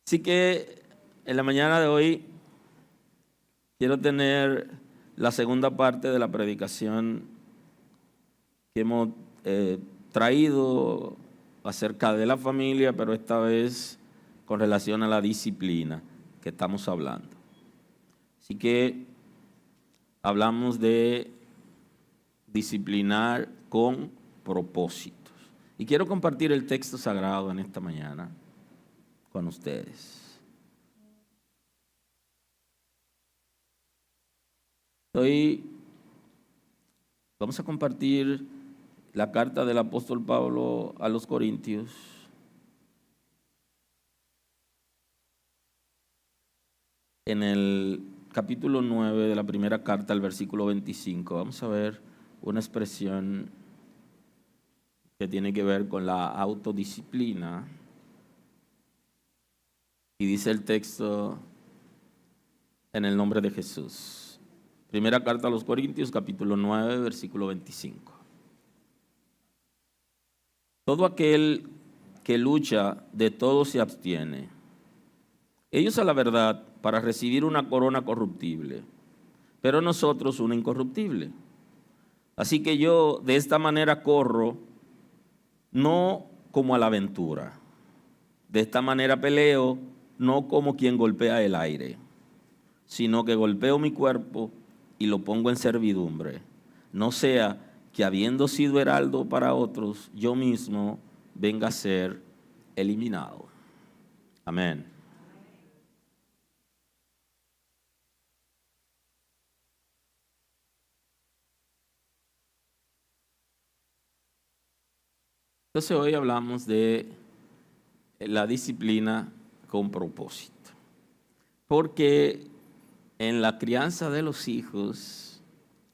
Así que en la mañana de hoy quiero tener la segunda parte de la predicación que hemos traído acerca de la familia, pero esta vez con relación a la disciplina que estamos hablando. Así que hablamos de disciplinar con propósitos. Y quiero compartir el texto sagrado en esta mañana con ustedes. Vamos a compartir la carta del apóstol Pablo a los Corintios. En el capítulo 9 de la primera carta, el versículo 25, vamos a ver una expresión que tiene que ver con la autodisciplina. Y dice el texto: en el nombre de Jesús. Primera carta a los Corintios, capítulo 9, versículo 25. Todo aquel que lucha, de todo se abstiene. Ellos a la verdad para recibir una corona corruptible, pero nosotros una incorruptible. Así que yo de esta manera corro, no como a la aventura. De esta manera peleo, no como quien golpea el aire, sino que golpeo mi cuerpo y lo pongo en servidumbre. No sea que habiendo sido heraldo para otros, yo mismo venga a ser eliminado. Amén. Entonces hoy hablamos de la disciplina con propósito. Porque en la crianza de los hijos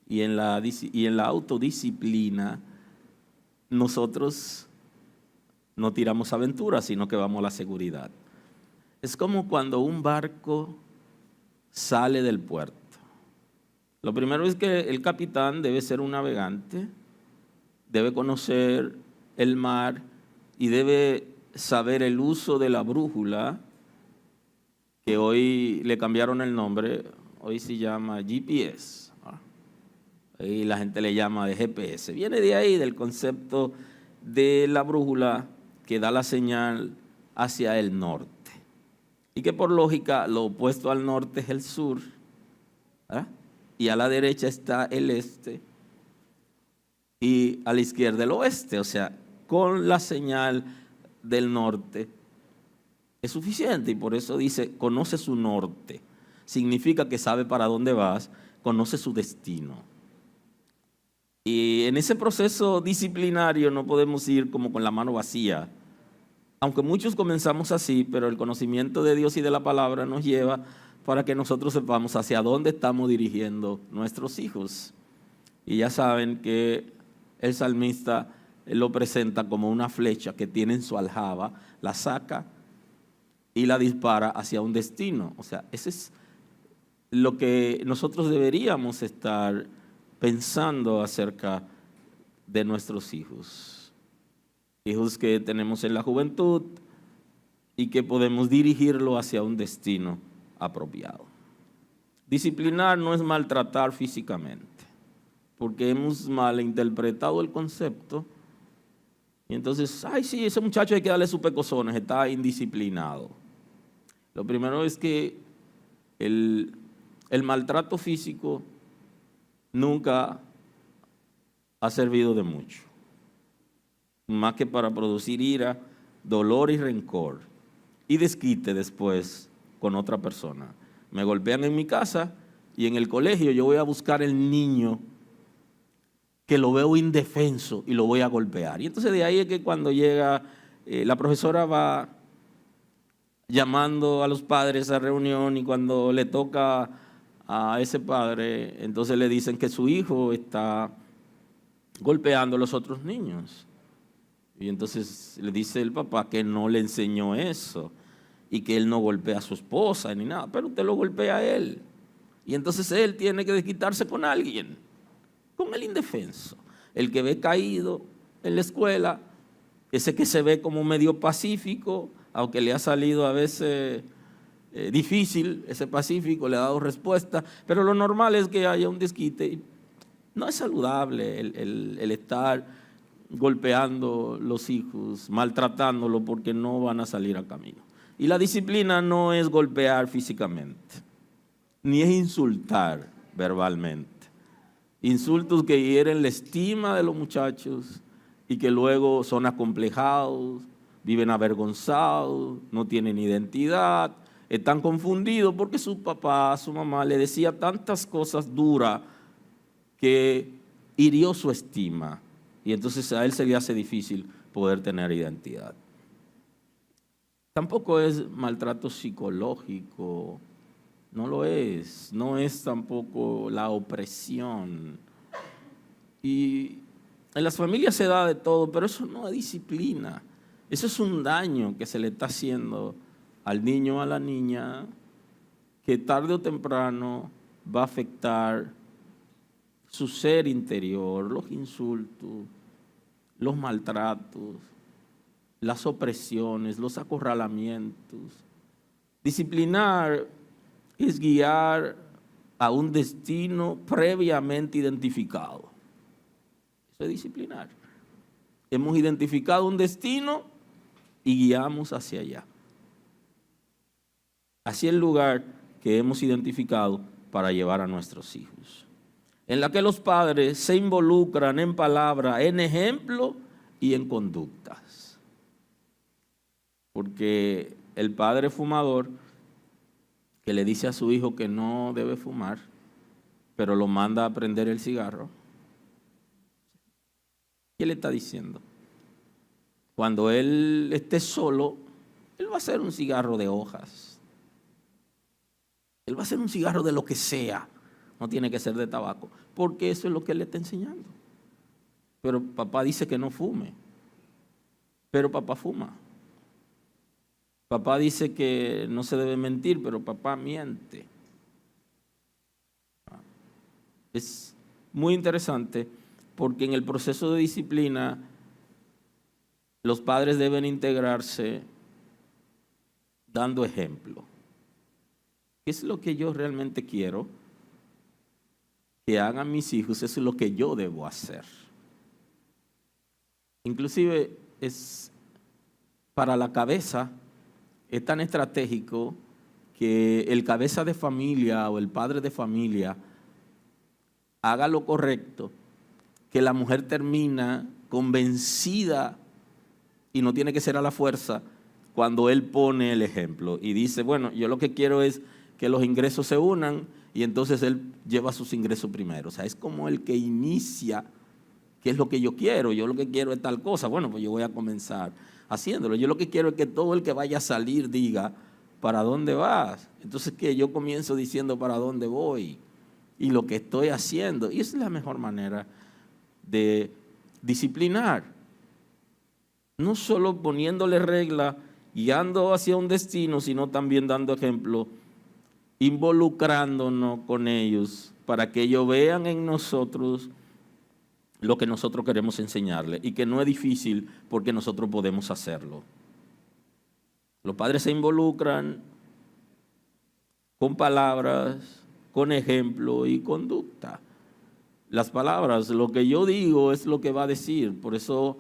y en la autodisciplina, nosotros no tiramos aventuras, sino que vamos a la seguridad. Es como cuando un barco sale del puerto. Lo primero es que el capitán debe ser un navegante, debe conocer el mar y debe saber el uso de la brújula, que hoy le cambiaron el nombre, hoy se llama GPS, y la gente le llama de GPS. Viene de ahí, del concepto de la brújula que da la señal hacia el norte. Y que por lógica lo opuesto al norte es el sur, y a la derecha está el este, y a la izquierda el oeste. O sea, con la señal del norte es suficiente, y por eso dice, conoce su norte. Significa que sabe para dónde vas, conoce su destino. Y en ese proceso disciplinario no podemos ir como con la mano vacía. Aunque muchos comenzamos así, pero el conocimiento de Dios y de la palabra nos lleva para que nosotros sepamos hacia dónde estamos dirigiendo nuestros hijos. Y ya saben que el salmista lo presenta como una flecha que tiene en su aljaba, la saca y la dispara hacia un destino. O sea, ese es lo que nosotros deberíamos estar pensando acerca de nuestros hijos. Hijos que tenemos en la juventud y que podemos dirigirlo hacia un destino apropiado. Disciplinar no es maltratar físicamente, porque hemos malinterpretado el concepto. Y entonces, ay, sí, ese muchacho hay que darle sus pecosones, está indisciplinado. Lo primero es que el maltrato físico nunca ha servido de mucho, más que para producir ira, dolor y rencor, y desquite después con otra persona. Me golpean en mi casa y en el colegio yo voy a buscar el niño que lo veo indefenso y lo voy a golpear. Y entonces de ahí es que cuando llega, la profesora va llamando a los padres a reunión, y cuando le toca a ese padre, entonces le dicen que su hijo está golpeando a los otros niños. Y entonces le dice el papá que no le enseñó eso y que él no golpea a su esposa ni nada, pero usted lo golpea a él. Y entonces él tiene que desquitarse con alguien, con el indefenso, el que ve caído en la escuela, ese que se ve como medio pacífico, aunque le ha salido a veces difícil, ese pacífico, le ha dado respuesta, pero lo normal es que haya un desquite. No es saludable el estar golpeando los hijos, maltratándolos porque no van a salir a camino. Y la disciplina no es golpear físicamente, ni es insultar verbalmente. Insultos que hieren la estima de los muchachos y que luego son acomplejados, viven avergonzados, no tienen identidad, están confundidos porque su papá, su mamá le decía tantas cosas duras que hirió su estima y entonces a él se le hace difícil poder tener identidad. Tampoco es maltrato psicológico, no lo es, no es tampoco la opresión. Y en las familias se da de todo, pero eso no es disciplina, eso es un daño que se le está haciendo al niño o a la niña que tarde o temprano va a afectar su ser interior, los insultos, los maltratos, las opresiones, los acorralamientos. Disciplinar es guiar a un destino previamente identificado. Eso es disciplinar. Hemos identificado un destino y guiamos hacia allá. Hacia el lugar que hemos identificado para llevar a nuestros hijos. En la que los padres se involucran en palabra, en ejemplo y en conductas. Porque el padre fumador que le dice a su hijo que no debe fumar, pero lo manda a prender el cigarro, ¿qué le está diciendo? Cuando él esté solo, él va a hacer un cigarro de hojas. Él va a hacer un cigarro de lo que sea. No tiene que ser de tabaco, porque eso es lo que él le está enseñando. Pero papá dice que no fume, pero papá fuma. Papá dice que no se debe mentir, pero papá miente. Es muy interesante porque en el proceso de disciplina los padres deben integrarse dando ejemplo. ¿Qué es lo que yo realmente quiero que hagan mis hijos? Eso es lo que yo debo hacer. Inclusive es para la cabeza, es tan estratégico que el cabeza de familia o el padre de familia haga lo correcto, que la mujer termina convencida y no tiene que ser a la fuerza cuando él pone el ejemplo y dice, bueno, yo lo que quiero es que los ingresos se unan y entonces él lleva sus ingresos primero. O sea, es como el que inicia, ¿qué es lo que yo quiero? Yo lo que quiero es tal cosa. Bueno, pues yo voy a comenzar haciéndolo. Yo lo que quiero es que todo el que vaya a salir diga, ¿para dónde vas? Entonces que yo comienzo diciendo para dónde voy y lo que estoy haciendo. Y esa es la mejor manera de disciplinar. No solo poniéndole regla, guiando hacia un destino, sino también dando ejemplo, involucrándonos con ellos para que ellos vean en nosotros lo que nosotros queremos enseñarles y que no es difícil porque nosotros podemos hacerlo. Los padres se involucran con palabras, con ejemplo y conducta. Las palabras, lo que yo digo es lo que va a decir. Por eso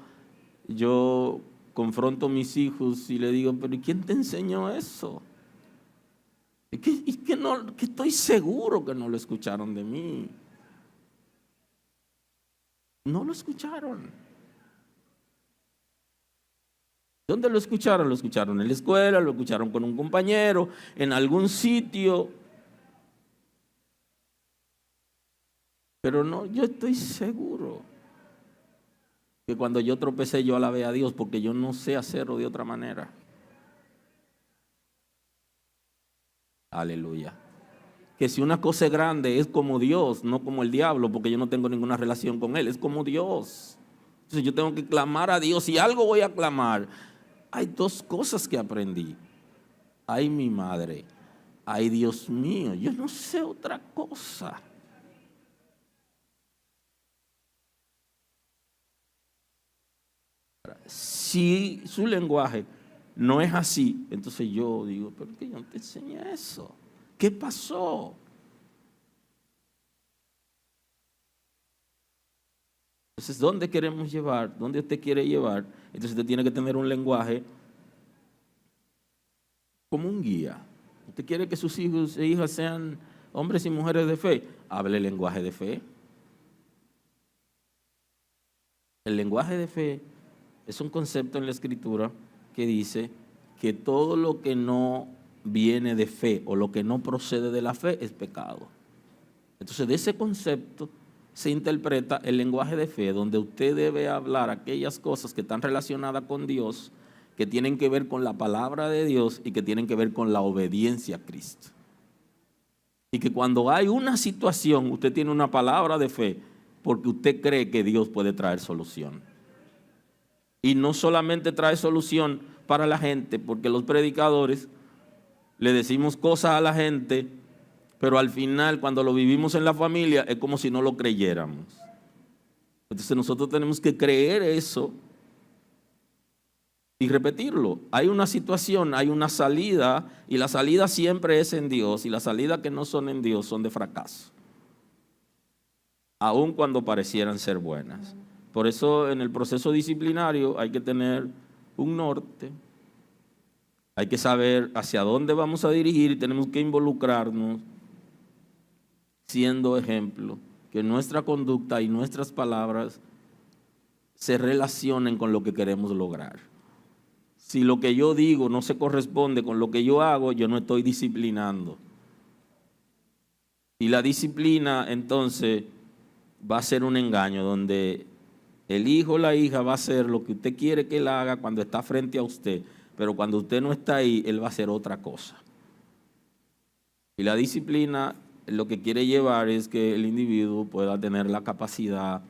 yo confronto a mis hijos y le digo, pero ¿quién te enseñó eso? Que estoy seguro que no lo escucharon de mí. No lo escucharon. ¿Dónde lo escucharon? Lo escucharon en la escuela, lo escucharon con un compañero, en algún sitio. Pero no, yo estoy seguro que cuando yo tropecé yo alabé a Dios porque yo no sé hacerlo de otra manera. Aleluya. Que si una cosa es grande es como Dios, no como el diablo, porque yo no tengo ninguna relación con él, es como Dios. Entonces yo tengo que clamar a Dios y algo voy a clamar. Hay dos cosas que aprendí. Ay, mi madre, ay, Dios mío, yo no sé otra cosa. Si su lenguaje no es así. Entonces yo digo, pero es que yo no te enseñé eso. ¿Qué pasó? Entonces, ¿dónde queremos llevar? ¿Dónde usted quiere llevar? Entonces usted tiene que tener un lenguaje como un guía. Usted quiere que sus hijos e hijas sean hombres y mujeres de fe. Hable el lenguaje de fe. El lenguaje de fe es un concepto en la Escritura que dice que todo lo que no viene de fe o lo que no procede de la fe es pecado. Entonces, de ese concepto se interpreta el lenguaje de fe, donde usted debe hablar aquellas cosas que están relacionadas con Dios, que tienen que ver con la palabra de Dios y que tienen que ver con la obediencia a Cristo. Y que cuando hay una situación, usted tiene una palabra de fe porque usted cree que Dios puede traer solución. Y no solamente trae solución para la gente, porque los predicadores le decimos cosas a la gente, pero al final cuando lo vivimos en la familia es como si no lo creyéramos. Entonces nosotros tenemos que creer eso y repetirlo. Hay una situación, hay una salida, y la salida siempre es en Dios, y las salidas que no son en Dios son de fracaso, aun cuando parecieran ser buenas. Por eso en el proceso disciplinario hay que tener un norte, hay que saber hacia dónde vamos a dirigir y tenemos que involucrarnos siendo ejemplo, que nuestra conducta y nuestras palabras se relacionen con lo que queremos lograr. Si lo que yo digo no se corresponde con lo que yo hago, yo no estoy disciplinando. Y la disciplina entonces va a ser un engaño donde el hijo o la hija va a hacer lo que usted quiere que él haga cuando está frente a usted, pero cuando usted no está ahí, él va a hacer otra cosa. Y la disciplina lo que quiere llevar es que el individuo pueda tener la capacidad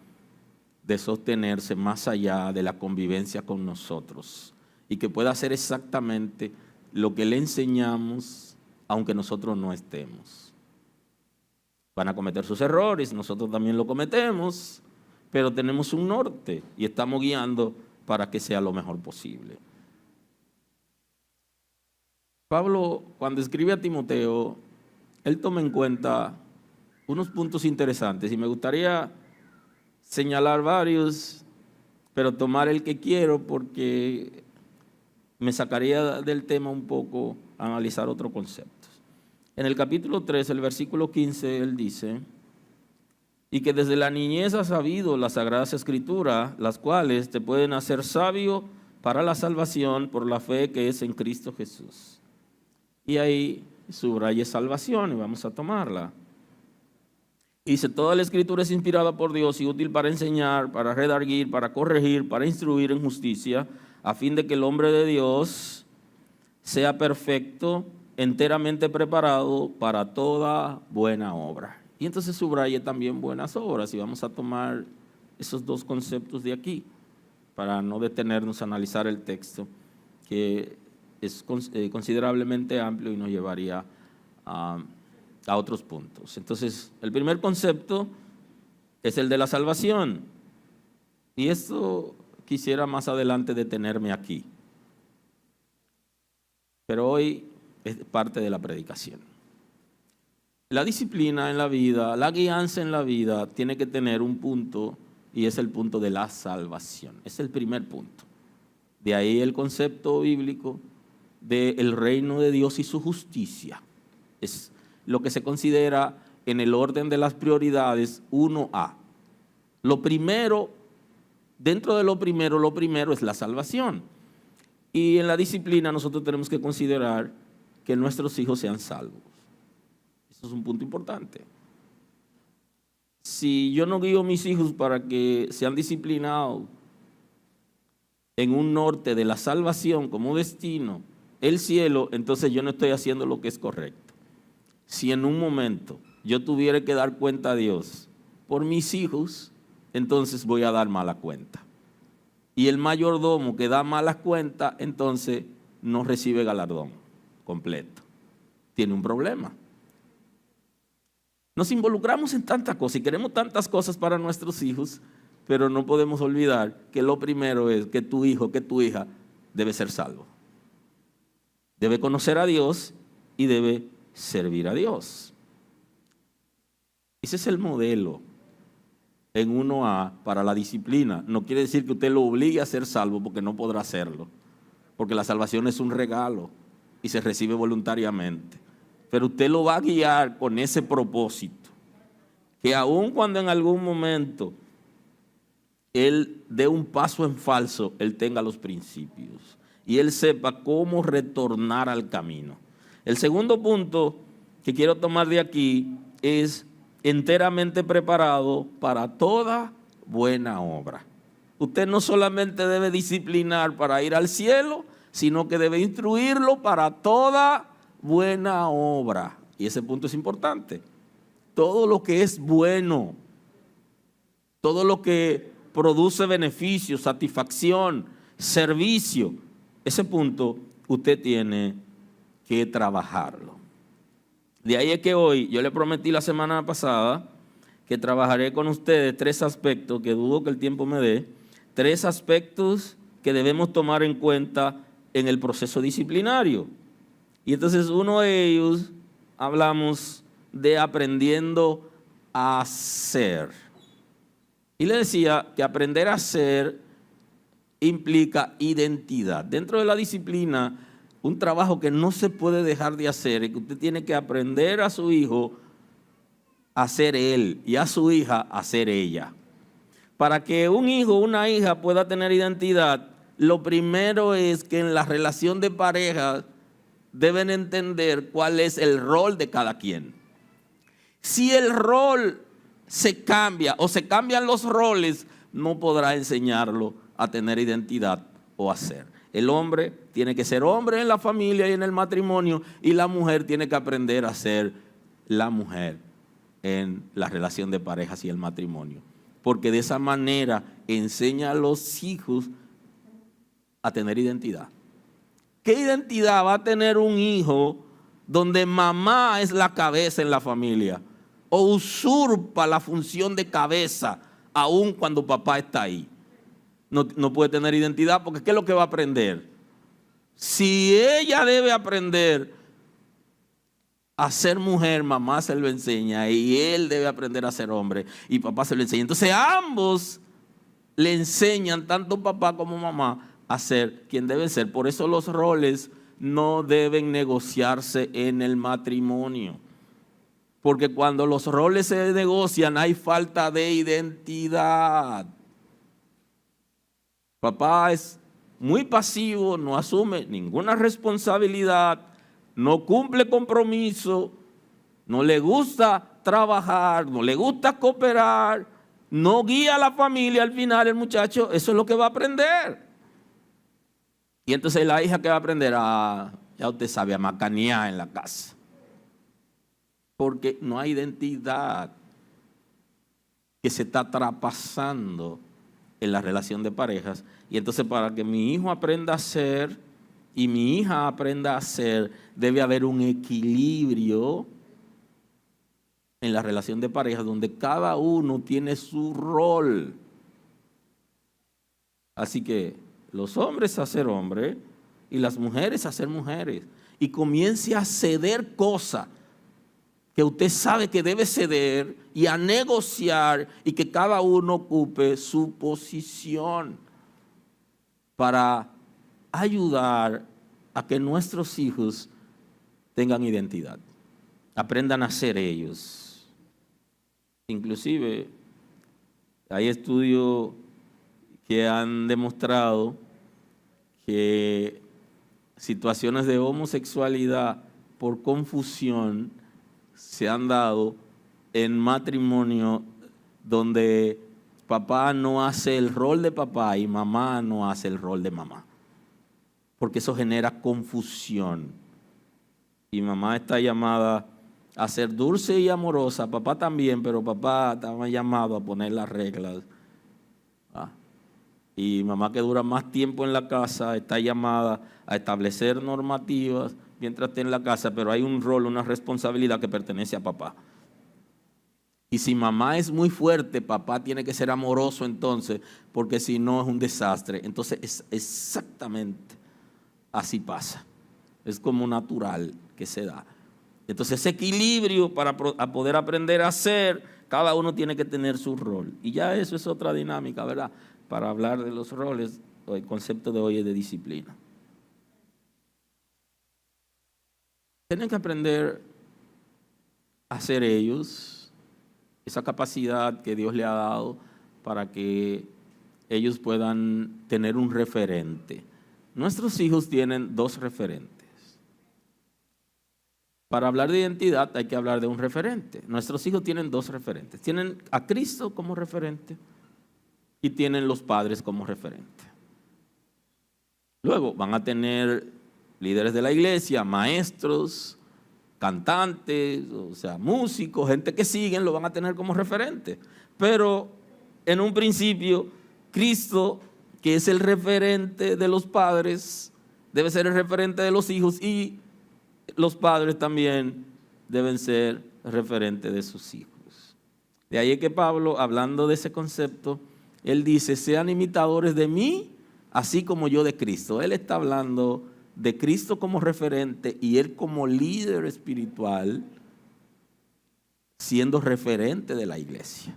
de sostenerse más allá de la convivencia con nosotros y que pueda hacer exactamente lo que le enseñamos aunque nosotros no estemos. Van a cometer sus errores, nosotros también lo cometemos, pero tenemos un norte y estamos guiando para que sea lo mejor posible. Pablo, cuando escribe a Timoteo, él toma en cuenta unos puntos interesantes y me gustaría señalar varios, pero tomar el que quiero porque me sacaría del tema un poco a analizar otros conceptos. En el capítulo 3, el versículo 15, él dice: y que desde la niñez has sabido las sagradas escrituras, las cuales te pueden hacer sabio para la salvación por la fe que es en Cristo Jesús. Y ahí subraya salvación y vamos a tomarla. Dice: toda la escritura es inspirada por Dios y útil para enseñar, para redarguir, para corregir, para instruir en justicia, a fin de que el hombre de Dios sea perfecto, enteramente preparado para toda buena obra. Y entonces subraye también buenas obras, y vamos a tomar esos dos conceptos de aquí para no detenernos a analizar el texto, que es considerablemente amplio y nos llevaría a otros puntos. Entonces, el primer concepto es el de la salvación. Y esto quisiera más adelante detenerme aquí. Pero hoy es parte de la predicación. La disciplina en la vida, la guianza en la vida tiene que tener un punto, y es el punto de la salvación. Es el primer punto. De ahí el concepto bíblico del reino de Dios y su justicia. Es lo que se considera en el orden de las prioridades 1A. Lo primero, dentro de lo primero es la salvación. Y en la disciplina nosotros tenemos que considerar que nuestros hijos sean salvos. Eso es un punto importante. Si yo no guío a mis hijos para que sean disciplinados en un norte de la salvación como destino, el cielo, entonces yo no estoy haciendo lo que es correcto. Si en un momento yo tuviera que dar cuenta a Dios por mis hijos, entonces voy a dar mala cuenta. Y el mayordomo que da malas cuentas, entonces no recibe galardón completo. Tiene un problema. Nos involucramos en tantas cosas y queremos tantas cosas para nuestros hijos, pero no podemos olvidar que lo primero es que tu hijo, que tu hija debe ser salvo. Debe conocer a Dios y debe servir a Dios. Ese es el modelo en 1A para la disciplina. No quiere decir que usted lo obligue a ser salvo, porque no podrá hacerlo. Porque la salvación es un regalo y se recibe voluntariamente. Pero usted lo va a guiar con ese propósito. Que aun cuando en algún momento él dé un paso en falso, él tenga los principios y él sepa cómo retornar al camino. El segundo punto que quiero tomar de aquí es enteramente preparado para toda buena obra. Usted no solamente debe disciplinar para ir al cielo, sino que debe instruirlo para toda buena obra. Y ese punto es importante. Todo lo que es bueno, todo lo que produce beneficio, satisfacción, servicio, ese punto usted tiene que trabajarlo. De ahí es que hoy, yo le prometí la semana pasada que trabajaré con ustedes 3 aspectos, que dudo que el tiempo me dé, 3 aspectos que debemos tomar en cuenta en el proceso disciplinario. Y entonces uno de ellos hablamos de aprendiendo a ser. Y le decía que aprender a ser implica identidad. Dentro de la disciplina, un trabajo que no se puede dejar de hacer es que usted tiene que aprender a su hijo a ser él y a su hija a ser ella. Para que un hijo o una hija pueda tener identidad, lo primero es que en la relación de pareja deben entender cuál es el rol de cada quien. Si el rol se cambia o se cambian los roles, no podrá enseñarlo a tener identidad o a ser. El hombre tiene que ser hombre en la familia y en el matrimonio, y la mujer tiene que aprender a ser la mujer en la relación de parejas y el matrimonio. Porque de esa manera enseña a los hijos a tener identidad. ¿Qué identidad va a tener un hijo donde mamá es la cabeza en la familia o usurpa la función de cabeza aun cuando papá está ahí? No puede tener identidad, porque ¿qué es lo que va a aprender? Si ella debe aprender a ser mujer, mamá se lo enseña, y él debe aprender a ser hombre y papá se lo enseña. Entonces ambos le enseñan, tanto papá como mamá, a ser quien debe ser. Por eso los roles no deben negociarse en el matrimonio, porque cuando los roles se negocian hay falta de identidad. Papá es muy pasivo, no asume ninguna responsabilidad, no cumple compromiso, no le gusta trabajar, no le gusta cooperar, no guía a la familia. Al final el muchacho, eso es lo que va a aprender. Y entonces la hija, que va a aprender ya usted sabe, a macanear en la casa. Porque no hay identidad, que se está traspasando en la relación de parejas. Y entonces, para que mi hijo aprenda a ser y mi hija aprenda a ser, debe haber un equilibrio en la relación de parejas donde cada uno tiene su rol. Así que los hombres a ser hombres y las mujeres a ser mujeres, y comience a ceder cosas que usted sabe que debe ceder, y a negociar, y que cada uno ocupe su posición para ayudar a que nuestros hijos tengan identidad, aprendan a ser ellos. Inclusive hay estudios que han demostrado que situaciones de homosexualidad por confusión se han dado en matrimonio donde papá no hace el rol de papá y mamá no hace el rol de mamá, porque eso genera confusión. Y mamá está llamada a ser dulce y amorosa, papá también, pero papá estaba llamado a poner las reglas. Y mamá, que dura más tiempo en la casa, está llamada a establecer normativas mientras esté en la casa, pero hay un rol, una responsabilidad que pertenece a papá. Y si mamá es muy fuerte, papá tiene que ser amoroso entonces, porque si no es un desastre. Entonces es exactamente así pasa. es como natural que se da. Entonces ese equilibrio para poder aprender a hacer, cada uno tiene que tener su rol. Y ya eso es otra dinámica, ¿verdad? Para hablar de los roles, el concepto de hoy es de disciplina. Tienen que aprender a ser ellos, esa capacidad que Dios le ha dado para que ellos puedan tener un referente. Nuestros hijos tienen dos referentes. Para hablar de identidad hay que hablar de un referente. Nuestros hijos tienen dos referentes. Tienen a Cristo como referente y tienen los padres como referente. Luego van a tener líderes de la iglesia, maestros, cantantes, o sea, músicos, gente que siguen, lo van a tener como referente. Pero en un principio, Cristo, que es el referente de los padres, debe ser el referente de los hijos, y los padres también deben ser referentes de sus hijos. De ahí es que Pablo, hablando de ese concepto, él dice: sean imitadores de mí, así como yo de Cristo. Él está hablando de Cristo como referente y él como líder espiritual, siendo referente de la iglesia.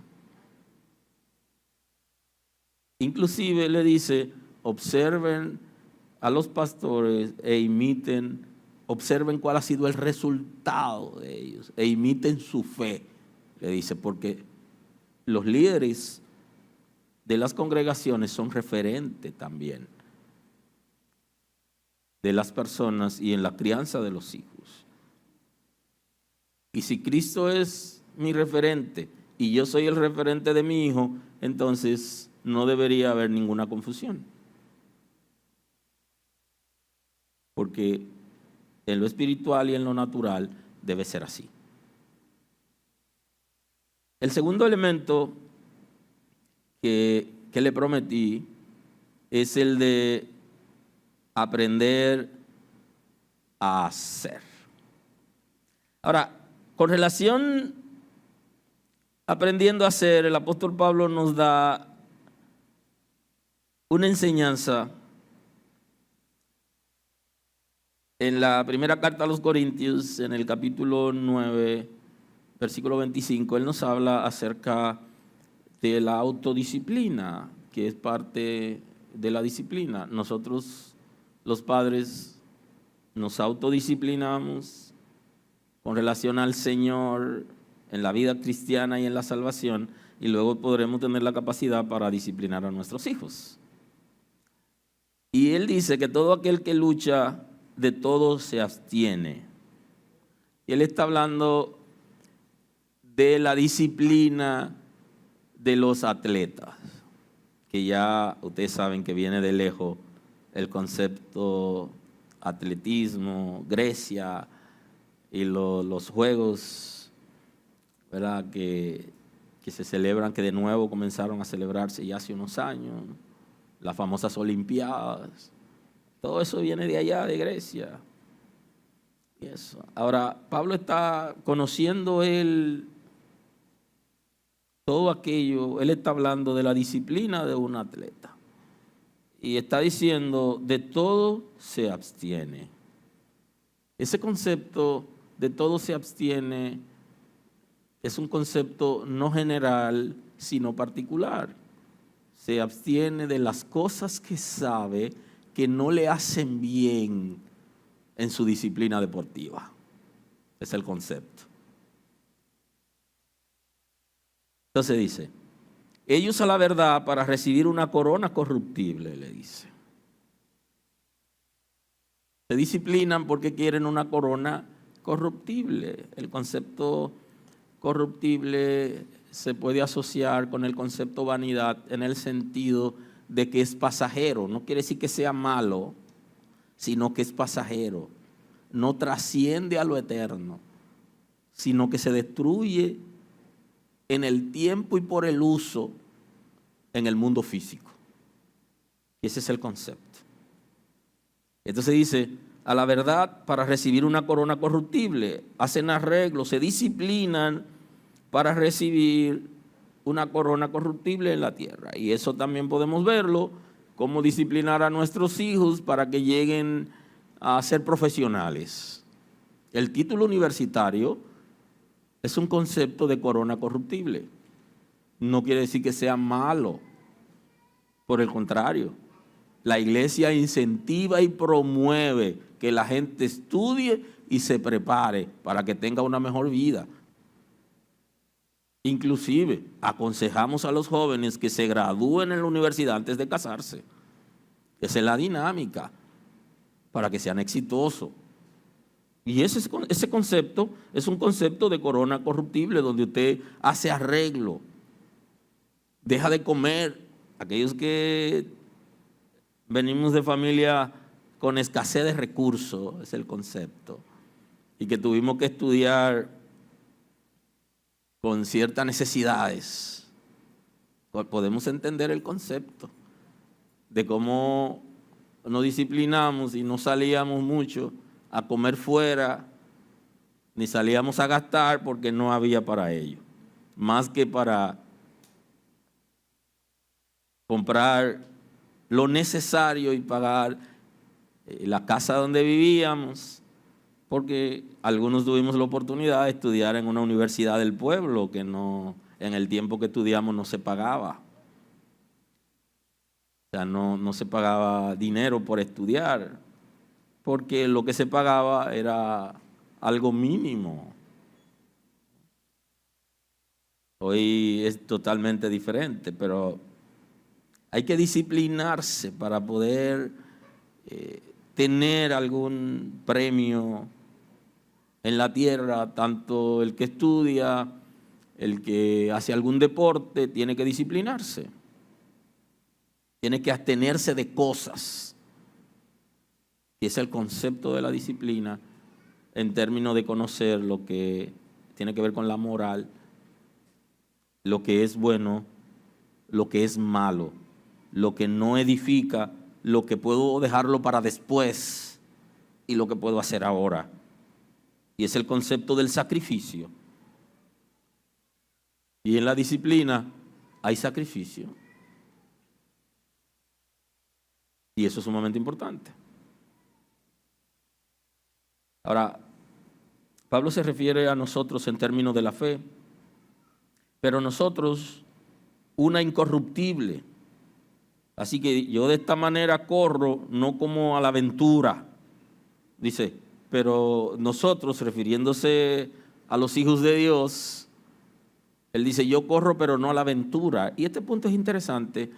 Inclusive le dice: observen a los pastores e imiten, observen cuál ha sido el resultado de ellos e imiten su fe. Le dice, porque los líderes de las congregaciones son referentes también de las personas y en la crianza de los hijos. Y si Cristo es mi referente y yo soy el referente de mi hijo, entonces no debería haber ninguna confusión. Porque en lo espiritual y en lo natural debe ser así. El segundo elemento que le prometí es el de aprender a hacer. Ahora, con relación aprendiendo a hacer, el apóstol Pablo nos da una enseñanza en la primera carta a los Corintios, en el capítulo 9, versículo 25, él nos habla acerca de la autodisciplina, que es parte de la disciplina. Nosotros, los padres, nos autodisciplinamos con relación al Señor en la vida cristiana y en la salvación, y luego podremos tener la capacidad para disciplinar a nuestros hijos. Y él dice que todo aquel que lucha, de todo se abstiene. Y él está hablando de la disciplina de los atletas, que ya ustedes saben que viene de lejos el concepto atletismo, Grecia y los juegos, ¿verdad? Que se celebran, que de nuevo comenzaron a celebrarse ya hace unos años, las famosas Olimpiadas. Todo eso viene de allá, de Grecia. Y eso. Ahora, Pablo está conociendo todo aquello, él está hablando de la disciplina de un atleta. Y está diciendo, de todo se abstiene. Ese concepto de todo se abstiene es un concepto no general, sino particular. Se abstiene de las cosas que sabe que no le hacen bien en su disciplina deportiva. Es el concepto. Entonces dice, ellos a la verdad para recibir una corona corruptible, le dice. Se disciplinan porque quieren una corona corruptible. El concepto corruptible se puede asociar con el concepto vanidad en el sentido de que es pasajero. No quiere decir que sea malo, sino que es pasajero. No trasciende a lo eterno, sino que se destruye en el tiempo y por el uso en el mundo físico. Y ese es el concepto. Entonces dice, a la verdad para recibir una corona corruptible, hacen arreglos, se disciplinan para recibir una corona corruptible en la tierra. Y eso también podemos verlo, cómo disciplinar a nuestros hijos para que lleguen a ser profesionales. El título universitario es un concepto de corona corruptible. No quiere decir que sea malo. Por el contrario, la iglesia incentiva y promueve que la gente estudie y se prepare para que tenga una mejor vida. Inclusive, aconsejamos a los jóvenes que se gradúen en la universidad antes de casarse. Esa es la dinámica para que sean exitosos. Y ese concepto es un concepto de corona corruptible, donde usted hace arreglo, deja de comer. Aquellos que venimos de familia con escasez de recursos, es el concepto, y que tuvimos que estudiar con ciertas necesidades, podemos entender el concepto de cómo nos disciplinamos y no salíamos mucho a comer fuera, ni salíamos a gastar porque no había para ello, más que para comprar lo necesario y pagar la casa donde vivíamos, porque algunos tuvimos la oportunidad de estudiar en una universidad del pueblo que no, en el tiempo que estudiamos no se pagaba. O sea, no se pagaba dinero por estudiar, porque lo que se pagaba era algo mínimo. Hoy es totalmente diferente, pero hay que disciplinarse para poder tener algún premio en la tierra. Tanto el que estudia, el que hace algún deporte, tiene que disciplinarse. Tiene que abstenerse de cosas. Y ese es el concepto de la disciplina en términos de conocer lo que tiene que ver con la moral, lo que es bueno, lo que es malo, lo que no edifica, lo que puedo dejarlo para después y lo que puedo hacer ahora. Y es el concepto del sacrificio. Y en la disciplina hay sacrificio. Y eso es sumamente importante. Ahora, Pablo se refiere a nosotros en términos de la fe, pero nosotros una incorruptible. Así que yo de esta manera corro, no como a la aventura, dice, pero nosotros, refiriéndose a los hijos de Dios, él dice, yo corro pero no a la aventura. Y este punto es interesante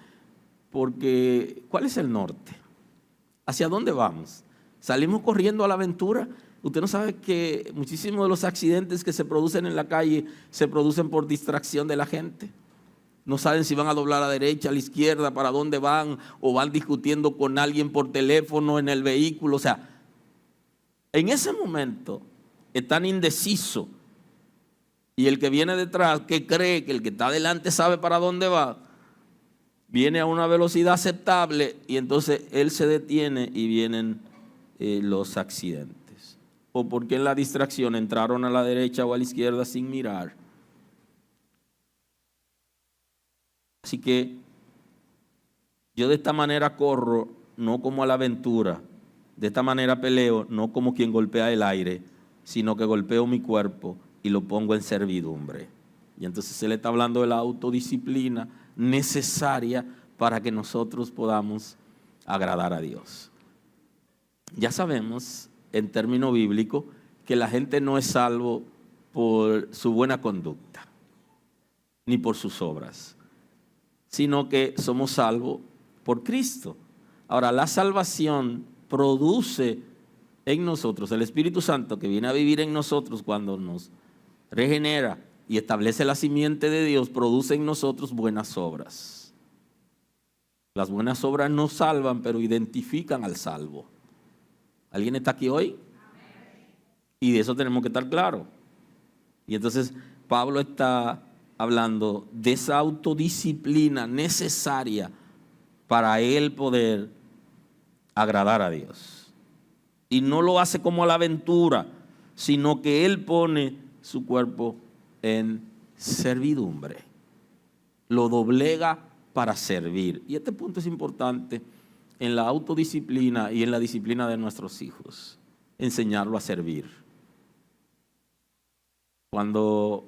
porque, ¿cuál es el norte? ¿Hacia dónde vamos? ¿Salimos corriendo a la aventura? Usted no sabe que muchísimos de los accidentes que se producen en la calle se producen por distracción de la gente. No saben si van a doblar a la derecha, a la izquierda, para dónde van, o van discutiendo con alguien por teléfono en el vehículo. O sea, en ese momento están indecisos. Y el que viene detrás, que cree que el que está adelante sabe para dónde va, viene a una velocidad aceptable y entonces él se detiene y vienen los accidentes. O porque en la distracción entraron a la derecha o a la izquierda sin mirar. Así que yo de esta manera corro, no como a la aventura. De esta manera peleo, no como quien golpea el aire, sino que golpeo mi cuerpo y lo pongo en servidumbre. Y entonces se le está hablando de la autodisciplina necesaria para que nosotros podamos agradar a Dios. Ya sabemos, en término bíblico, que la gente no es salvo por su buena conducta, ni por sus obras, sino que somos salvos por Cristo. Ahora, la salvación produce en nosotros, el Espíritu Santo que viene a vivir en nosotros cuando nos regenera y establece la simiente de Dios, produce en nosotros buenas obras. Las buenas obras no salvan, pero identifican al salvo. ¿Alguien está aquí hoy? Y de eso tenemos que estar claros. Y entonces Pablo está hablando de esa autodisciplina necesaria para él poder agradar a Dios. Y no lo hace como a la aventura, sino que él pone su cuerpo en servidumbre. Lo doblega para servir. Y este punto es importante en la autodisciplina y en la disciplina de nuestros hijos. Enseñarlo a servir. Cuando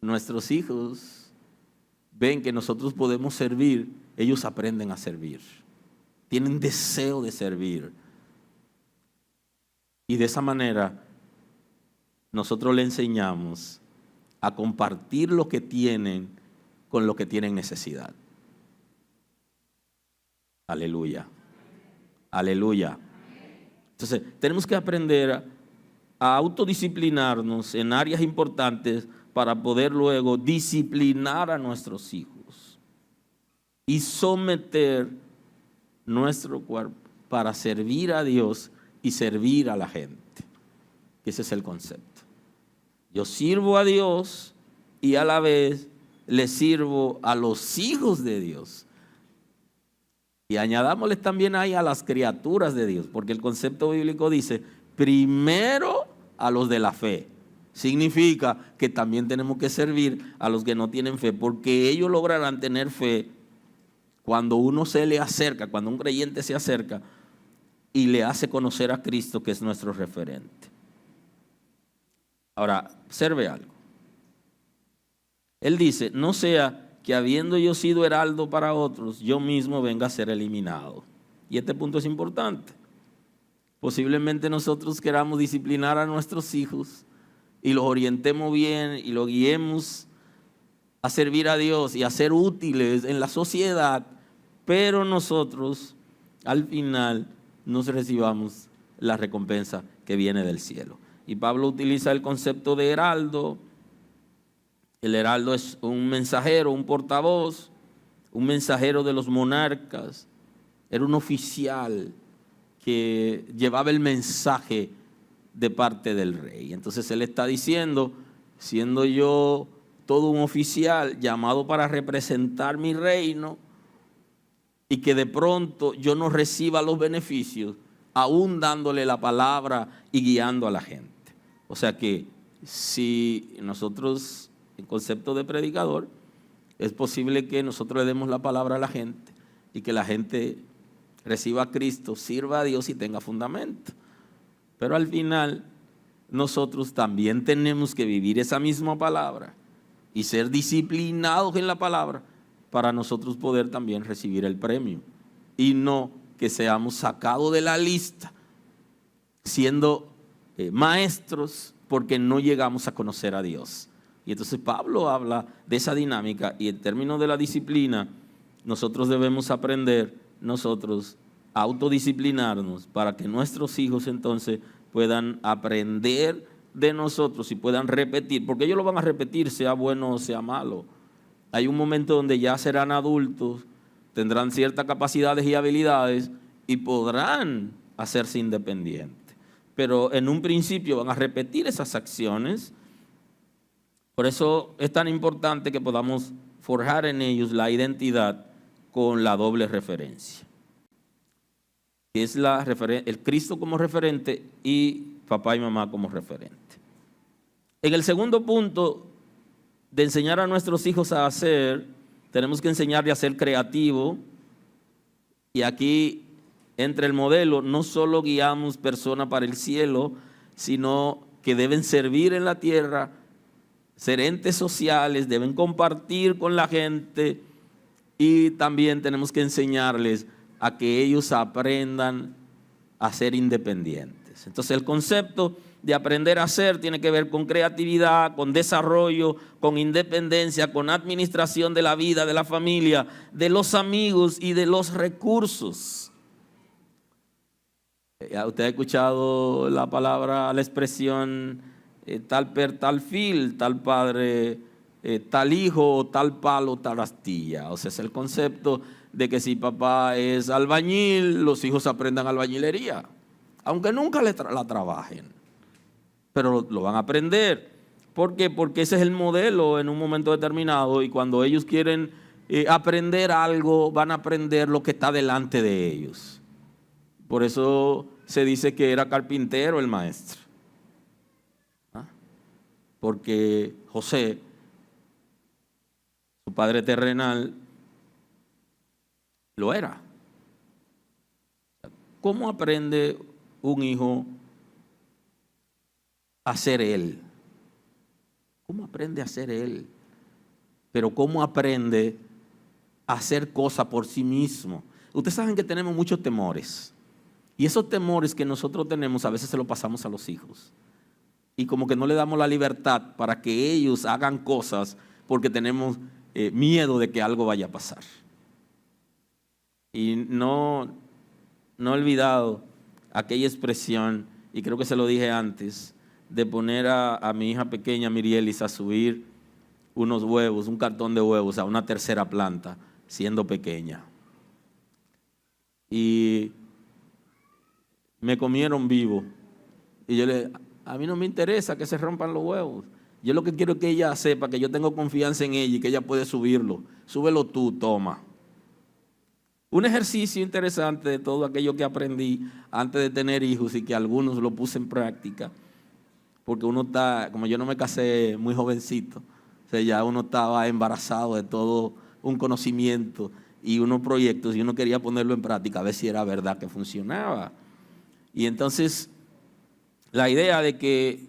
nuestros hijos ven que nosotros podemos servir, ellos aprenden a servir. Tienen deseo de servir. Y de esa manera nosotros le enseñamos a compartir lo que tienen con lo que tienen necesidad. Aleluya. Aleluya. Entonces, tenemos que aprender a autodisciplinarnos en áreas importantes para poder luego disciplinar a nuestros hijos y someter nuestro cuerpo para servir a Dios y servir a la gente. Ese es el concepto. Yo sirvo a Dios y a la vez le sirvo a los hijos de Dios. Y añadámosles también ahí a las criaturas de Dios, porque el concepto bíblico dice, primero a los de la fe. Significa que también tenemos que servir a los que no tienen fe, porque ellos lograrán tener fe cuando uno se le acerca, cuando un creyente se acerca y le hace conocer a Cristo, que es nuestro referente. Ahora, observe algo. Él dice, no sea que habiendo yo sido heraldo para otros, yo mismo venga a ser eliminado. Y este punto es importante. Posiblemente nosotros queramos disciplinar a nuestros hijos y los orientemos bien y los guiemos a servir a Dios y a ser útiles en la sociedad, pero nosotros al final nos recibamos la recompensa que viene del cielo. Y Pablo utiliza el concepto de heraldo. El heraldo es un mensajero, un portavoz, un mensajero de los monarcas. Era un oficial que llevaba el mensaje de parte del rey. Entonces él está diciendo, siendo yo todo un oficial llamado para representar mi reino y que de pronto yo no reciba los beneficios, aún dándole la palabra y guiando a la gente. O sea que si nosotros, en concepto de predicador, es posible que nosotros le demos la palabra a la gente y que la gente reciba a Cristo, sirva a Dios y tenga fundamento. Pero al final nosotros también tenemos que vivir esa misma palabra y ser disciplinados en la palabra para nosotros poder también recibir el premio. Y no que seamos sacados de la lista siendo maestros porque no llegamos a conocer a Dios. Y entonces Pablo habla de esa dinámica y en términos de la disciplina, nosotros debemos aprender nosotros a autodisciplinarnos para que nuestros hijos entonces puedan aprender de nosotros y puedan repetir, porque ellos lo van a repetir, sea bueno o sea malo. Hay un momento donde ya serán adultos, tendrán ciertas capacidades y habilidades y podrán hacerse independientes. Pero en un principio van a repetir esas acciones. Por eso es tan importante que podamos forjar en ellos la identidad con la doble referencia. Que es el Cristo como referente y papá y mamá como referente. En el segundo punto de enseñar a nuestros hijos a hacer, tenemos que enseñarle a ser creativo. Y aquí entre el modelo, no solo guiamos personas para el cielo, sino que deben servir en la tierra, ser entes sociales, deben compartir con la gente y también tenemos que enseñarles a que ellos aprendan a ser independientes. Entonces el concepto de aprender a hacer tiene que ver con creatividad, con desarrollo, con independencia, con administración de la vida, de la familia, de los amigos y de los recursos. Usted ha escuchado la palabra, la expresión tal per tal fil, tal padre, tal hijo, tal palo, tal astilla. O sea, es el concepto de que si papá es albañil, los hijos aprendan albañilería, aunque nunca la trabajen, pero lo van a aprender. ¿Por qué? Porque ese es el modelo en un momento determinado y cuando ellos quieren aprender algo, van a aprender lo que está delante de ellos. Por eso se dice que era carpintero el maestro. Porque José, su padre terrenal, Lo era. ¿Cómo aprende un hijo a ser él? ¿Cómo aprende a ser él? Pero ¿cómo aprende a hacer cosas por sí mismo? Ustedes saben que tenemos muchos temores. Y esos temores que nosotros tenemos a veces se los pasamos a los hijos. Y como que no le damos la libertad para que ellos hagan cosas porque tenemos miedo de que algo vaya a pasar. Y no he olvidado aquella expresión, y creo que se lo dije antes, de poner a mi hija pequeña, Mirielis, a subir unos huevos, un cartón de huevos a una tercera planta, siendo pequeña. Y me comieron vivo. Y a mí no me interesa que se rompan los huevos. Yo lo que quiero es que ella sepa que yo tengo confianza en ella y que ella puede subirlo. Súbelo tú, toma. Un ejercicio interesante de todo aquello que aprendí antes de tener hijos y que algunos lo puse en práctica, porque uno está, como yo no me casé muy jovencito, o sea, ya uno estaba embarazado de todo un conocimiento y unos proyectos y uno quería ponerlo en práctica a ver si era verdad que funcionaba. Y entonces la idea de que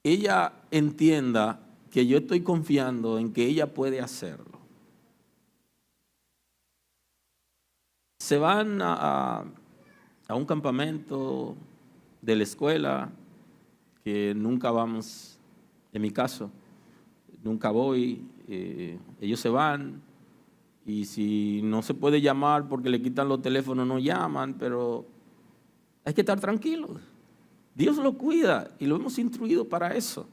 ella entienda que yo estoy confiando en que ella puede hacerlo. Se van a un campamento de la escuela que nunca vamos, en mi caso, nunca voy, ellos se van y si no se puede llamar porque le quitan los teléfonos no llaman, pero hay que estar tranquilos. Dios lo cuida y lo hemos instruido para eso,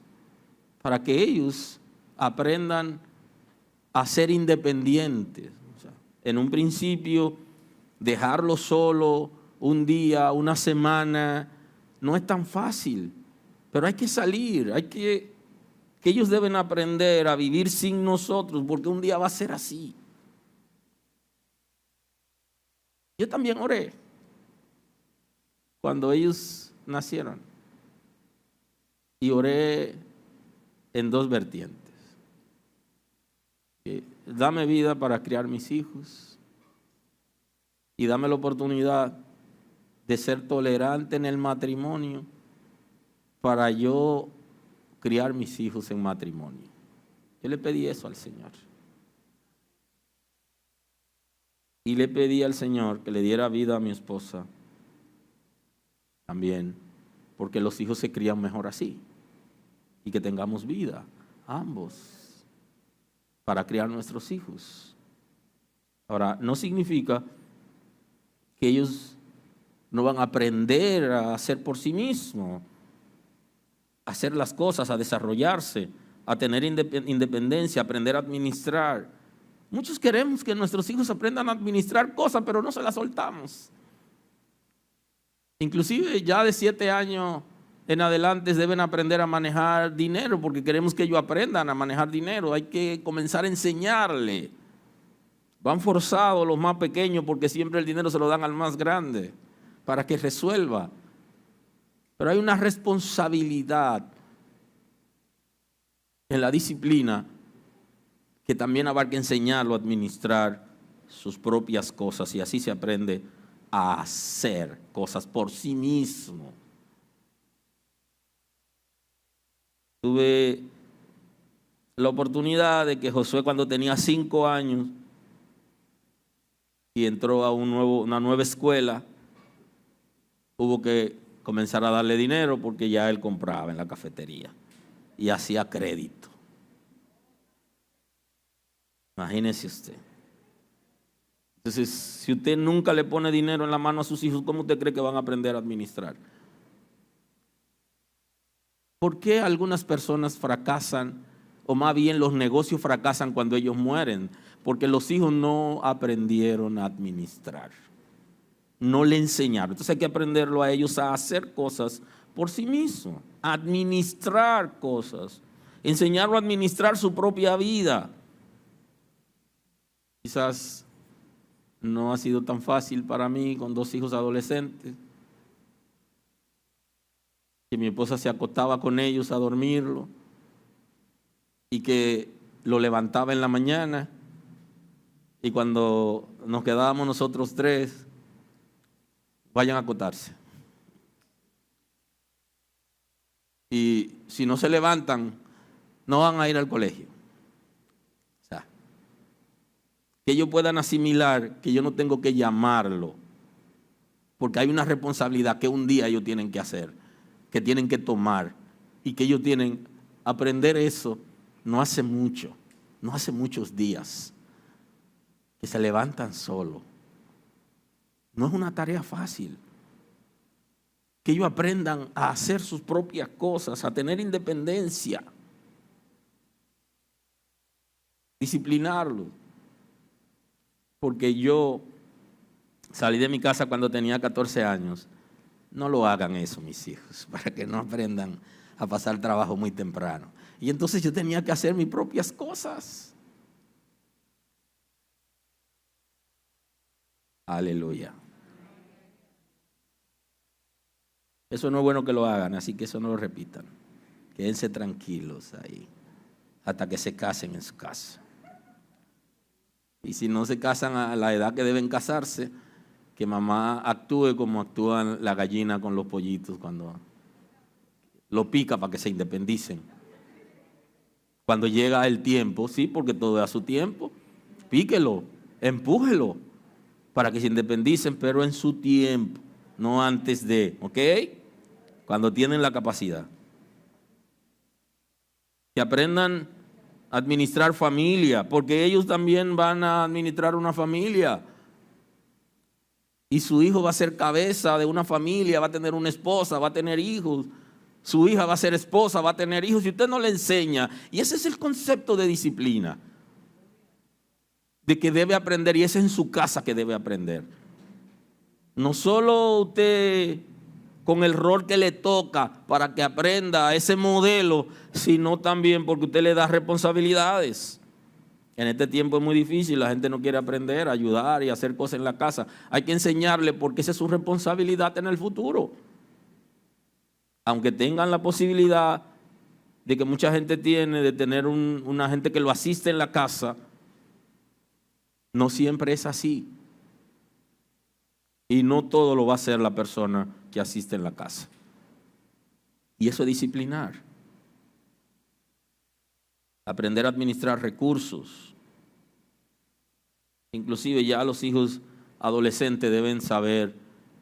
para que ellos aprendan a ser independientes. O sea, en un principio, dejarlo solo un día, una semana, no es tan fácil, pero hay que salir, que ellos deben aprender a vivir sin nosotros, porque un día va a ser así. Yo también oré cuando ellos nacieron y oré en dos vertientes. Dame vida para criar mis hijos y dame la oportunidad de ser tolerante en el matrimonio para yo criar mis hijos en matrimonio. Yo le pedí eso al Señor. Y le pedí al Señor que le diera vida a mi esposa también, porque los hijos se crían mejor así. Y que tengamos vida, ambos, para criar nuestros hijos. Ahora, no significa que ellos no van a aprender a hacer por sí mismos, a hacer las cosas, a desarrollarse, a tener independencia, a aprender a administrar. Muchos queremos que nuestros hijos aprendan a administrar cosas, pero no se las soltamos. Inclusive ya de 7 años en adelante deben aprender a manejar dinero, porque queremos que ellos aprendan a manejar dinero. Hay que comenzar a enseñarle. Van forzados los más pequeños porque siempre el dinero se lo dan al más grande para que resuelva. Pero hay una responsabilidad en la disciplina que también abarca enseñarlo a administrar sus propias cosas, y así se aprende a hacer cosas por sí mismo. Tuve la oportunidad de que Josué, cuando tenía 5 años y entró a una nueva escuela, hubo que comenzar a darle dinero porque ya él compraba en la cafetería y hacía crédito. Imagínese usted. Entonces, si usted nunca le pone dinero en la mano a sus hijos, ¿cómo usted cree que van a aprender a administrar? ¿Por qué algunas personas fracasan, o más bien los negocios fracasan cuando ellos mueren? Porque los hijos no aprendieron a administrar, no le enseñaron. Entonces hay que aprenderlo a ellos a hacer cosas por sí mismos, a administrar cosas, enseñarlo a administrar su propia vida. Quizás no ha sido tan fácil para mí con 2 hijos adolescentes, que mi esposa se acostaba con ellos a dormirlo y que lo levantaba en la mañana Y cuando nos quedábamos nosotros tres, vayan a acotarse. Y si no se levantan, no van a ir al colegio. O sea, que ellos puedan asimilar que yo no tengo que llamarlo, porque hay una responsabilidad que un día ellos tienen que hacer, que tienen que tomar, y que ellos tienen que aprender eso no hace mucho, no hace muchos días, que se levantan solos. No es una tarea fácil. Que ellos aprendan a hacer sus propias cosas, a tener independencia. Disciplinarlos. Porque yo salí de mi casa cuando tenía 14 años. No lo hagan eso, mis hijos, para que no aprendan a pasar trabajo muy temprano. Y entonces yo tenía que hacer mis propias cosas. Aleluya. Eso no es bueno que lo hagan, así que eso no lo repitan. Quédense tranquilos ahí, hasta que se casen en su casa. Y si no se casan a la edad que deben casarse, que mamá actúe como actúan la gallina con los pollitos cuando lo pica para que se independicen. Cuando llega el tiempo, sí, porque todo es a su tiempo, píquelo, empújelo para que se independicen, pero en su tiempo, no antes de, ¿ok? Cuando tienen la capacidad. Que aprendan a administrar familia, porque ellos también van a administrar una familia. Y su hijo va a ser cabeza de una familia, va a tener una esposa, va a tener hijos. Su hija va a ser esposa, va a tener hijos. Y usted no le enseña. Y ese es el concepto de disciplina. De que debe aprender, y es en su casa que debe aprender. No solo usted con el rol que le toca para que aprenda ese modelo, sino también porque usted le da responsabilidades. En este tiempo es muy difícil, la gente no quiere aprender, ayudar y hacer cosas en la casa. Hay que enseñarle porque esa es su responsabilidad en el futuro. Aunque tengan la posibilidad de que mucha gente tiene, de tener una gente que lo asiste en la casa, no siempre es así. Y no todo lo va a hacer la persona que asiste en la casa. Y eso es disciplinar. Aprender a administrar recursos. Inclusive ya los hijos adolescentes deben saber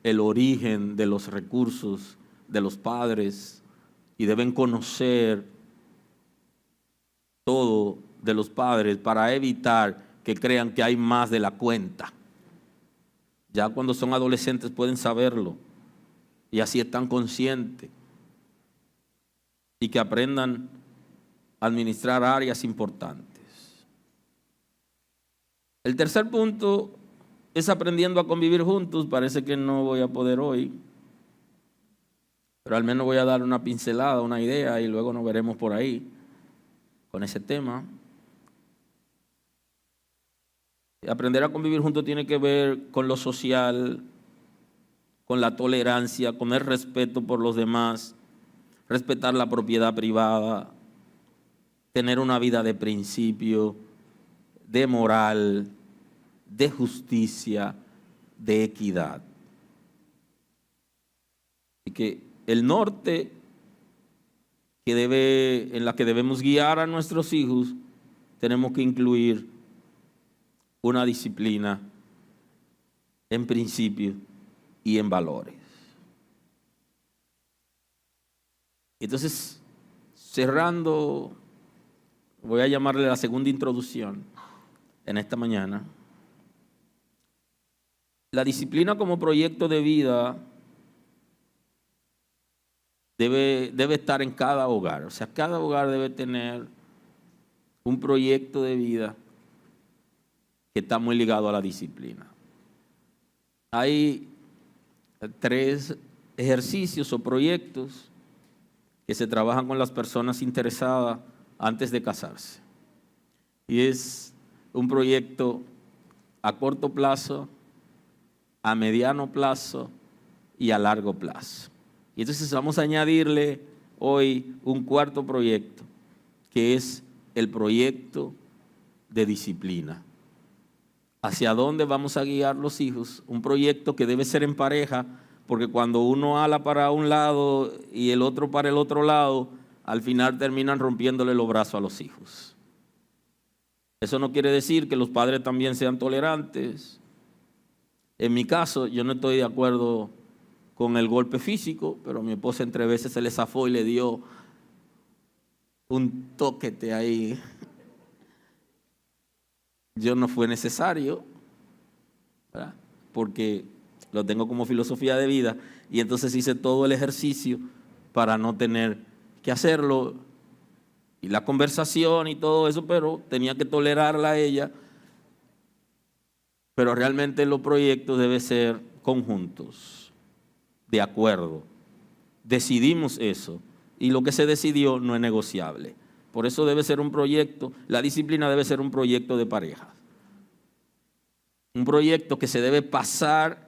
el origen de los recursos de los padres y deben conocer todo de los padres para evitar que crean que hay más de la cuenta. Ya cuando son adolescentes pueden saberlo y así están conscientes y que aprendan a administrar áreas importantes. El tercer punto es aprendiendo a convivir juntos. Parece que no voy a poder hoy, pero al menos voy a dar una pincelada, una idea y luego nos veremos por ahí con ese tema. Aprender a convivir juntos tiene que ver con lo social, con la tolerancia, con el respeto por los demás, respetar la propiedad privada, tener una vida de principio, de moral, de justicia, de equidad. Y que el norte en la que debemos guiar a nuestros hijos, tenemos que incluir una disciplina en principios y en valores. Entonces, cerrando, voy a llamarle la segunda introducción en esta mañana. La disciplina como proyecto de vida debe estar en cada hogar. O sea, cada hogar debe tener un proyecto de vida que está muy ligado a la disciplina. Hay 3 ejercicios o proyectos que se trabajan con las personas interesadas antes de casarse. Y es un proyecto a corto plazo, a mediano plazo y a largo plazo. Y entonces vamos a añadirle hoy un cuarto proyecto, que es el proyecto de disciplina. hacia dónde vamos a guiar los hijos, un proyecto que debe ser en pareja, porque cuando uno ala para un lado y el otro para el otro lado, al final terminan rompiéndole los brazos a los hijos. Eso no quiere decir que los padres también sean tolerantes. En mi caso, yo no estoy de acuerdo con el golpe físico, pero a mi esposa entre veces se le zafó y le dio un toquete ahí. Yo no fue necesario, ¿verdad? Porque lo tengo como filosofía de vida y entonces hice todo el ejercicio para no tener que hacerlo y la conversación y todo eso, pero tenía que tolerarla a ella. Pero realmente los proyectos deben ser conjuntos, de acuerdo. Decidimos eso y lo que se decidió no es negociable. Por eso debe ser un proyecto, la disciplina debe ser un proyecto de pareja. Un proyecto que se debe pasar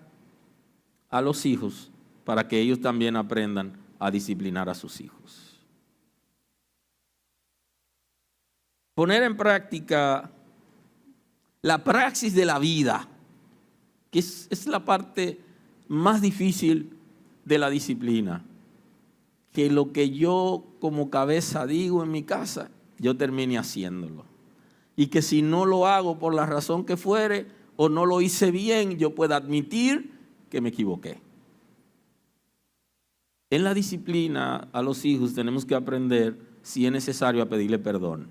a los hijos para que ellos también aprendan a disciplinar a sus hijos. Poner en práctica la praxis de la vida, que es la parte más difícil de la disciplina. Que lo que yo como cabeza digo en mi casa, yo termine haciéndolo. Y que si no lo hago por la razón que fuere o no lo hice bien, yo pueda admitir que me equivoqué. En la disciplina a los hijos tenemos que aprender, si es necesario, a pedirle perdón.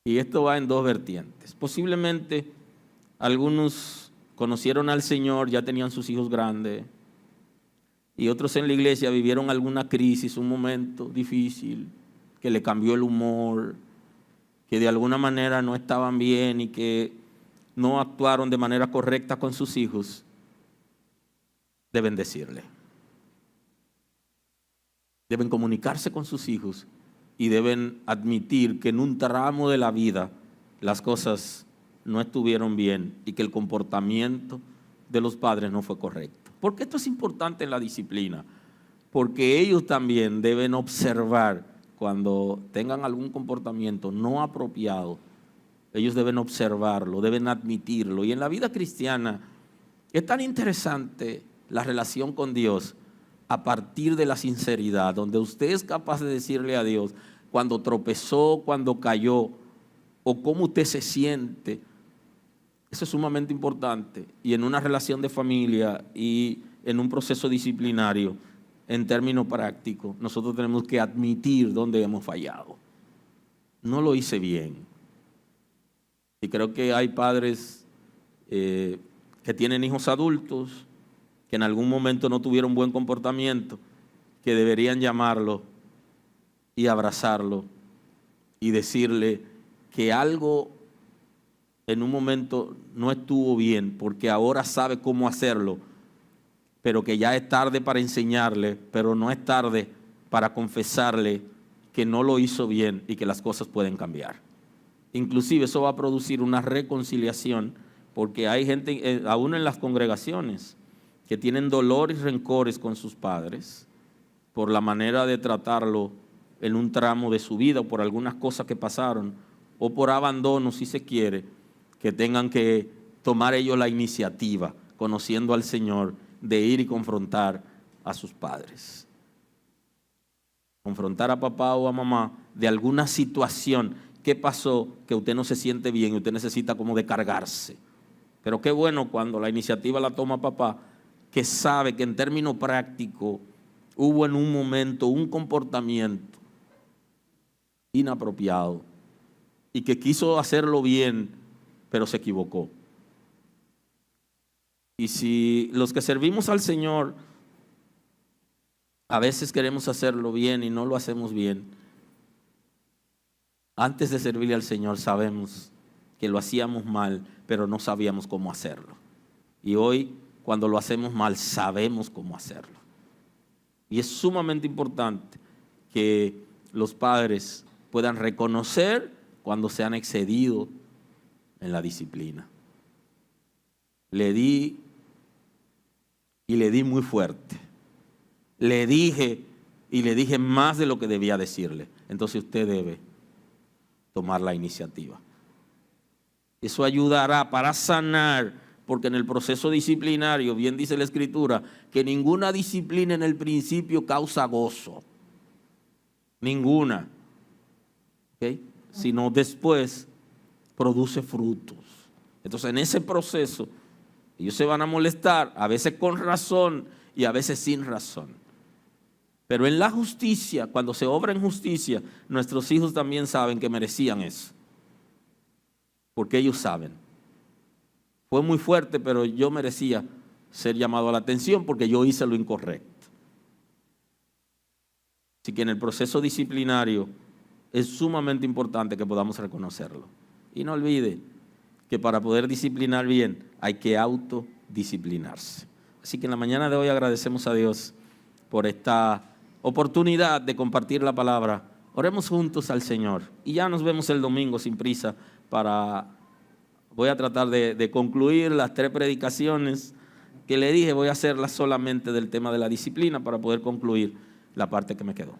Y esto va en dos vertientes. Posiblemente algunos conocieron al Señor, ya tenían sus hijos grandes, y otros en la iglesia vivieron alguna crisis, un momento difícil, que le cambió el humor, que de alguna manera no estaban bien y que no actuaron de manera correcta con sus hijos. Deben decirle. Deben comunicarse con sus hijos y deben admitir que en un tramo de la vida las cosas no estuvieron bien y que el comportamiento de los padres no fue correcto. ¿Por qué esto es importante en la disciplina? Porque ellos también deben observar cuando tengan algún comportamiento no apropiado. Ellos deben observarlo, deben admitirlo. Y en la vida cristiana es tan interesante la relación con Dios a partir de la sinceridad, donde usted es capaz de decirle a Dios cuando tropezó, cuando cayó, o cómo usted se siente. Eso es sumamente importante. Y en una relación de familia y en un proceso disciplinario, en términos prácticos, nosotros tenemos que admitir dónde hemos fallado. No lo hice bien. Y creo que hay padres que tienen hijos adultos, que en algún momento no tuvieron buen comportamiento, que deberían llamarlo y abrazarlo y decirle que algo en un momento no estuvo bien, porque ahora sabe cómo hacerlo, pero que ya es tarde para enseñarle, pero no es tarde para confesarle que no lo hizo bien y que las cosas pueden cambiar. Inclusive eso va a producir una reconciliación, porque hay gente, aún en las congregaciones, que tienen dolor y rencores con sus padres por la manera de tratarlo en un tramo de su vida, o por algunas cosas que pasaron, o por abandono, si se quiere, que tengan que tomar ellos la iniciativa, conociendo al Señor, de ir y confrontar a sus padres. Confrontar a papá o a mamá de alguna situación. ¿Qué pasó? Que usted no se siente bien y usted necesita como descargarse. Pero qué bueno cuando la iniciativa la toma papá, que sabe que en términos prácticos hubo en un momento un comportamiento inapropiado y que quiso hacerlo bien, pero se equivocó. Y si los que servimos al Señor a veces queremos hacerlo bien y no lo hacemos bien, antes de servirle al Señor sabemos que lo hacíamos mal, pero no sabíamos cómo hacerlo. Y hoy, cuando lo hacemos mal, sabemos cómo hacerlo. Y es sumamente importante que los padres puedan reconocer cuando se han excedido en la disciplina. Le di y le di muy fuerte. Le dije y le dije más de lo que debía decirle. Entonces usted debe tomar la iniciativa. Eso ayudará para sanar, porque en el proceso disciplinario, bien dice la Escritura, que ninguna disciplina en el principio causa gozo. Ninguna. ¿Okay? Sino después produce frutos. Entonces, en ese proceso, ellos se van a molestar, a veces con razón y a veces sin razón. Pero en la justicia, cuando se obra en justicia, nuestros hijos también saben que merecían eso. Porque ellos saben. Fue muy fuerte, pero yo merecía ser llamado a la atención porque yo hice lo incorrecto. Así que en el proceso disciplinario es sumamente importante que podamos reconocerlo. Y no olvide que para poder disciplinar bien hay que autodisciplinarse. Así que en la mañana de hoy agradecemos a Dios por esta oportunidad de compartir la palabra. Oremos juntos al Señor y ya nos vemos el domingo sin prisa voy a tratar de concluir las 3 predicaciones que le dije, voy a hacerlas solamente del tema de la disciplina para poder concluir la parte que me quedó.